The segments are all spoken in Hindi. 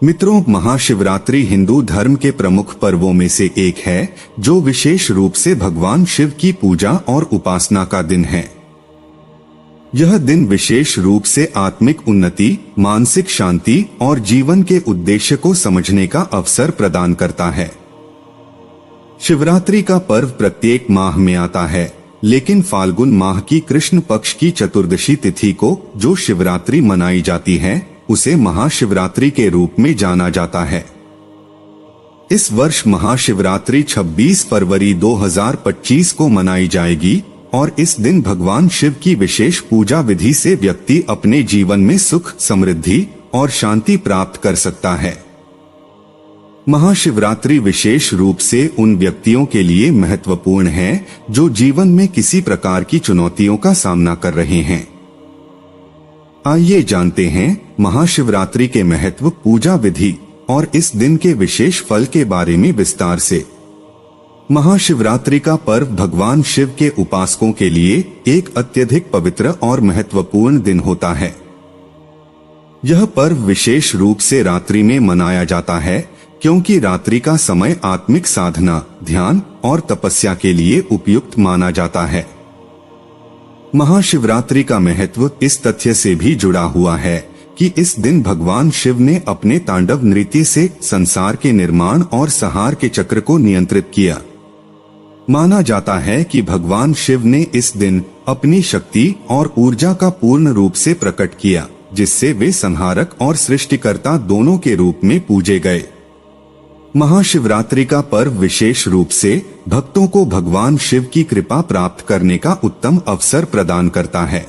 मित्रों, महाशिवरात्रि हिंदू धर्म के प्रमुख पर्वों में से एक है, जो विशेष रूप से भगवान शिव की पूजा और उपासना का दिन है। यह दिन विशेष रूप से आत्मिक उन्नति, मानसिक शांति और जीवन के उद्देश्य को समझने का अवसर प्रदान करता है। शिवरात्रि का पर्व प्रत्येक माह में आता है, लेकिन फाल्गुन माह की कृष्ण पक्ष की चतुर्दशी तिथि को जो शिवरात्रि मनाई जाती है, उसे महाशिवरात्रि के रूप में जाना जाता है। इस वर्ष महाशिवरात्रि 26 फरवरी 2025 को मनाई जाएगी और इस दिन भगवान शिव की विशेष पूजा विधि से व्यक्ति अपने जीवन में सुख, समृद्धि और शांति प्राप्त कर सकता है। महाशिवरात्रि विशेष रूप से उन व्यक्तियों के लिए महत्वपूर्ण है जो जीवन में किसी प्रकार की चुनौतियों का सामना कर रहे हैं। आइए जानते हैं महाशिवरात्रि के महत्व, पूजा विधि और इस दिन के विशेष फल के बारे में विस्तार से। महाशिवरात्रि का पर्व भगवान शिव के उपासकों के लिए एक अत्यधिक पवित्र और महत्वपूर्ण दिन होता है। यह पर्व विशेष रूप से रात्रि में मनाया जाता है, क्योंकि रात्रि का समय आत्मिक साधना, ध्यान और तपस्या के लिए उपयुक्त माना जाता है। महाशिवरात्रि का महत्व इस तथ्य से भी जुड़ा हुआ है कि इस दिन भगवान शिव ने अपने तांडव नृत्य से संसार के निर्माण और संहार के चक्र को नियंत्रित किया। माना जाता है कि भगवान शिव ने इस दिन अपनी शक्ति और ऊर्जा का पूर्ण रूप से प्रकट किया, जिससे वे संहारक और सृष्टिकर्ता दोनों के रूप में पूजे गए। महाशिवरात्रि का पर्व विशेष रूप से भक्तों को भगवान शिव की कृपा प्राप्त करने का उत्तम अवसर प्रदान करता है।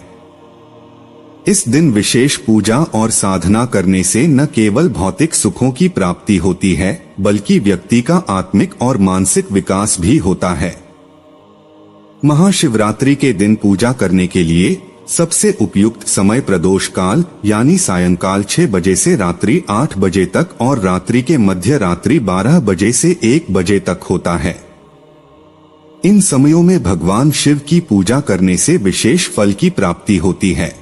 इस दिन विशेष पूजा और साधना करने से न केवल भौतिक सुखों की प्राप्ति होती है, बल्कि व्यक्ति का आत्मिक और मानसिक विकास भी होता है। महाशिवरात्रि के दिन पूजा करने के लिए सबसे उपयुक्त समय प्रदोष काल यानी सायंकाल 6 बजे से रात्रि 8 बजे तक और रात्रि के मध्य रात्रि 12 बजे से 1 बजे तक होता है। इन समयों में भगवान शिव की पूजा करने से विशेष फल की प्राप्ति होती है।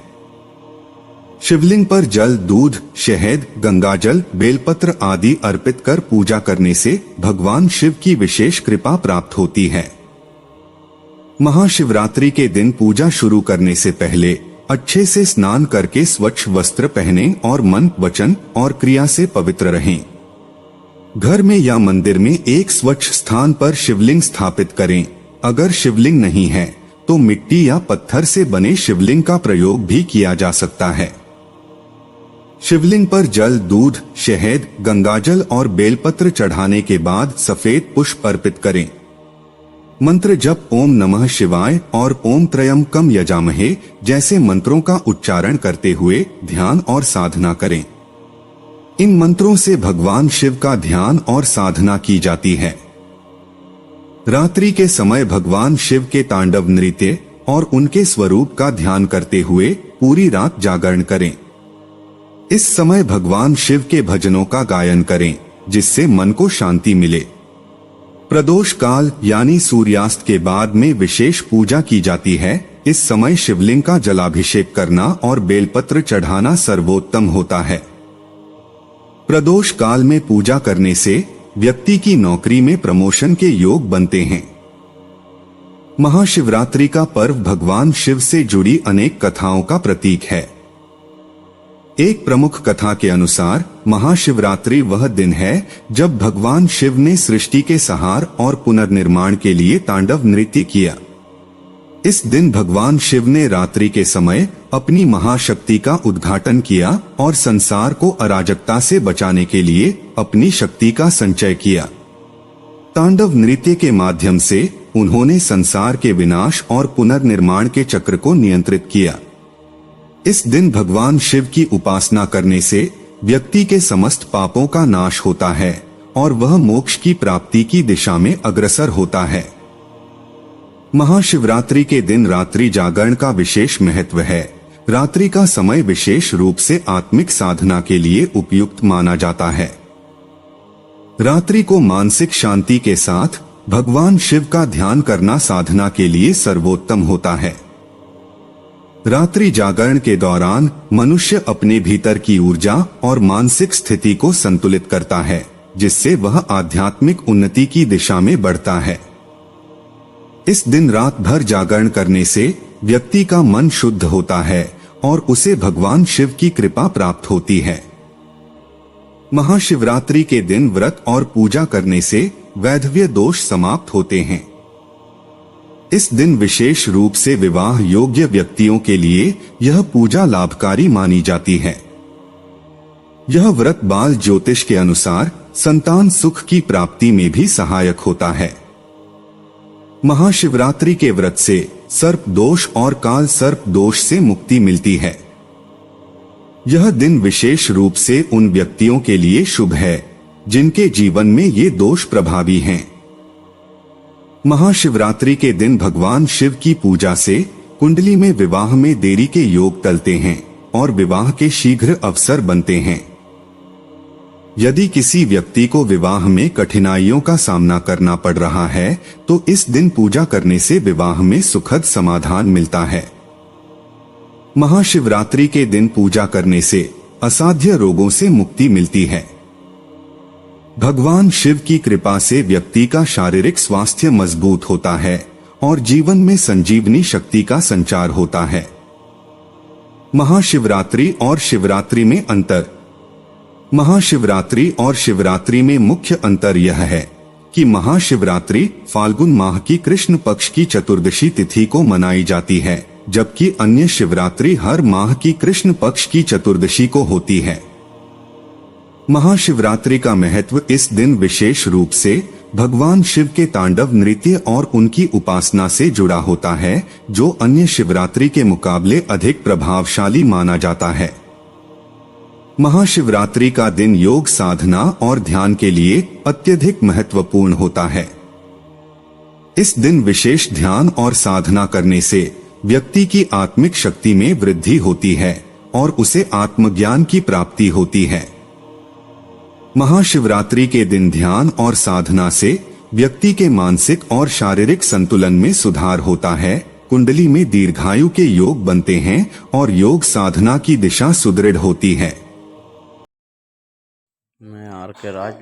शिवलिंग पर जल, दूध, शहद, गंगाजल, बेलपत्र आदि अर्पित कर पूजा करने से भगवान शिव की विशेष कृपा प्राप्त होती है। महाशिवरात्रि के दिन पूजा शुरू करने से पहले अच्छे से स्नान करके स्वच्छ वस्त्र पहनें और मन, वचन और क्रिया से पवित्र रहें। घर में या मंदिर में एक स्वच्छ स्थान पर शिवलिंग स्थापित करें। अगर शिवलिंग नहीं है तो मिट्टी या पत्थर से बने शिवलिंग का प्रयोग भी किया जा सकता है। शिवलिंग पर जल, दूध, शहद, गंगाजल और बेलपत्र चढ़ाने के बाद सफेद पुष्प अर्पित करें। मंत्र जप ओम नमः शिवाय और ओम त्र्यंबकम यजामहे जैसे मंत्रों का उच्चारण करते हुए ध्यान और साधना करें। इन मंत्रों से भगवान शिव का ध्यान और साधना की जाती है। रात्रि के समय भगवान शिव के तांडव नृत्य और उनके स्वरूप का ध्यान करते हुए पूरी रात जागरण करें। इस समय भगवान शिव के भजनों का गायन करें, जिससे मन को शांति मिले। प्रदोष काल यानी सूर्यास्त के बाद में विशेष पूजा की जाती है। इस समय शिवलिंग का जलाभिषेक करना और बेलपत्र चढ़ाना सर्वोत्तम होता है। प्रदोष काल में पूजा करने से व्यक्ति की नौकरी में प्रमोशन के योग बनते हैं। महाशिवरात्रि का पर्व भगवान शिव से जुड़ी अनेक कथाओं का प्रतीक है। एक प्रमुख कथा के अनुसार महाशिवरात्रि वह दिन है जब भगवान शिव ने सृष्टि के संहार और पुनर्निर्माण के लिए तांडव नृत्य किया। इस दिन भगवान शिव ने रात्रि के समय अपनी महाशक्ति का उद्घाटन किया और संसार को अराजकता से बचाने के लिए अपनी शक्ति का संचय किया। तांडव नृत्य के माध्यम से उन्होंने संसार के विनाश और पुनर्निर्माण के चक्र को नियंत्रित किया। इस दिन भगवान शिव की उपासना करने से व्यक्ति के समस्त पापों का नाश होता है और वह मोक्ष की प्राप्ति की दिशा में अग्रसर होता है। महाशिवरात्रि के दिन रात्रि जागरण का विशेष महत्व है। रात्रि का समय विशेष रूप से आत्मिक साधना के लिए उपयुक्त माना जाता है। रात्रि को मानसिक शांति के साथ भगवान शिव का ध्यान करना साधना के लिए सर्वोत्तम होता है। रात्रि जागरण के दौरान मनुष्य अपने भीतर की ऊर्जा और मानसिक स्थिति को संतुलित करता है, जिससे वह आध्यात्मिक उन्नति की दिशा में बढ़ता है। इस दिन रात भर जागरण करने से व्यक्ति का मन शुद्ध होता है और उसे भगवान शिव की कृपा प्राप्त होती है। महाशिवरात्रि के दिन व्रत और पूजा करने से वैधव्य दोष समाप्त होते हैं। इस दिन विशेष रूप से विवाह योग्य व्यक्तियों के लिए यह पूजा लाभकारी मानी जाती है। यह व्रत बाल ज्योतिष के अनुसार संतान सुख की प्राप्ति में भी सहायक होता है। महाशिवरात्रि के व्रत से सर्प दोष और काल सर्प दोष से मुक्ति मिलती है। यह दिन विशेष रूप से उन व्यक्तियों के लिए शुभ है जिनके जीवन में ये दोष प्रभावी हैं। महाशिवरात्रि के दिन भगवान शिव की पूजा से कुंडली में विवाह में देरी के योग टलते हैं और विवाह के शीघ्र अवसर बनते हैं। यदि किसी व्यक्ति को विवाह में कठिनाइयों का सामना करना पड़ रहा है तो इस दिन पूजा करने से विवाह में सुखद समाधान मिलता है। महाशिवरात्रि के दिन पूजा करने से असाध्य रोगों से मुक्ति मिलती है। भगवान शिव की कृपा से व्यक्ति का शारीरिक स्वास्थ्य मजबूत होता है और जीवन में संजीवनी शक्ति का संचार होता है। महाशिवरात्रि और शिवरात्रि में अंतर। महाशिवरात्रि और शिवरात्रि में मुख्य अंतर यह है कि महाशिवरात्रि फाल्गुन माह की कृष्ण पक्ष की चतुर्दशी तिथि को मनाई जाती है, जबकि अन्य शिवरात्रि हर माह की कृष्ण पक्ष की चतुर्दशी को होती है। महाशिवरात्रि का महत्व इस दिन विशेष रूप से भगवान शिव के तांडव नृत्य और उनकी उपासना से जुड़ा होता है, जो अन्य शिवरात्रि के मुकाबले अधिक प्रभावशाली माना जाता है। महाशिवरात्रि का दिन योग साधना और ध्यान के लिए अत्यधिक महत्वपूर्ण होता है। इस दिन विशेष ध्यान और साधना करने से व्यक्ति की आत्मिक शक्ति में वृद्धि होती है और उसे आत्मज्ञान की प्राप्ति होती है। महाशिवरात्रि के दिन ध्यान और साधना से व्यक्ति के मानसिक और शारीरिक संतुलन में सुधार होता है, कुंडली में दीर्घायु के योग बनते हैं और योग साधना की दिशा सुदृढ़ होती है। मैं आर के राज